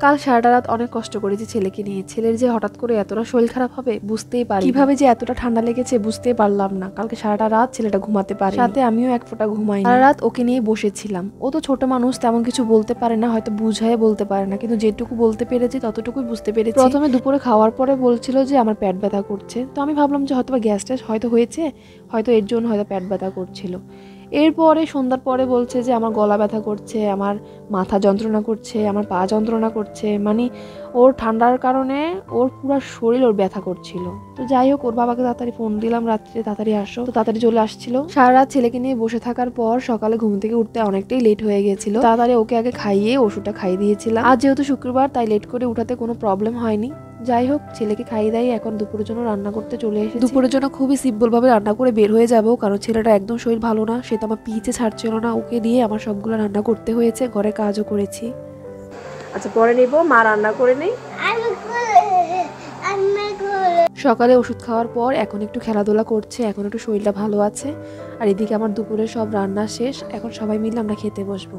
কাল সারাটা রাত অনেক কষ্ট করেছি ছেলেকে নিয়ে। ছেলের যে হঠাৎ করে এতটা শরীর খারাপ হবে বুঝতেই পারি, কিভাবে যে এতটা ঠান্ডা লেগেছে বুঝতেই পারলাম না। কালকে সারাটা রাত ছেলেটা ঘুমাতে পারে, সাথে আমিও এক ফোঁটা ঘুমাই। সারা রাত ওকে নিয়ে বসেছিলাম। ও তো ছোট মানুষ, তেমন কিছু বলতে পারে না, হয়তো বুঝায় বলতে পারে না, কিন্তু যেটুকু বলতে পেরেছি ততটুকুই বুঝতে পেরেছি। প্রথমে দুপুরে খাওয়ার পরে বলছিল যে আমার পেট ব্যথা করছে, তো আমি ভাবলাম যে হয়তো গ্যাস ট্যাস হয়তো হয়েছে, হয়তো এর জন্য হয়তো পেট ব্যথা করছিল। এরপরে সন্ধ্যার পরে বলছে যে আমার গলা ব্যথা করছে, আমার মাথা যন্ত্রণা করছে, আমার পা যন্ত্রণা করছে, মানে ওর ঠান্ডার কারণে ওর পুরো শরীর ওর ব্যথা করছিল। তো যাই হোক, ওর বাবাকে তাড়াতাড়ি ফোন দিলাম রাত্রে, তাড়াতাড়ি আসো, তো তাড়াতাড়ি চলে আসছিল। সারা রাত ছেলেকে নিয়ে বসে থাকার পর সকালে ঘুম থেকে উঠতে অনেকটাই লেট হয়ে গেছিল। তাড়াতাড়ি ওকে আগে খাইয়ে ওষুধটা খাইয়ে দিয়েছিলাম। আজ যেহেতু শুক্রবার তাই লেট করে উঠাতে কোনো প্রবলেম হয়নি। যাই হোক, ছেলেকে খাইয়ে দাই, এখন দুপুরের জন্য রান্না করতে চলে এসেছি। দুপুরের জন্য খুবই সিম্পল ভাবে রান্না করে বের হয়ে যাব, কারণ ছেলেটা একদম শরীর ভালো না, সে তো আমার পিছে ছাড়ছিল না। ওকে দিয়ে আমার সবগুলো রান্না করতে হয়েছে, ঘরে কাজও করেছি। আচ্ছা পরে নিব, মা রান্না করে নেই। সকালে ওষুধ খাওয়ার পর এখন একটু খেলাধুলা করছে, এখন একটু শরীরটা ভালো আছে। আর এদিকে আমার দুপুরে সব রান্না শেষ, এখন সবাই মিলে আমরা খেতে বসবো।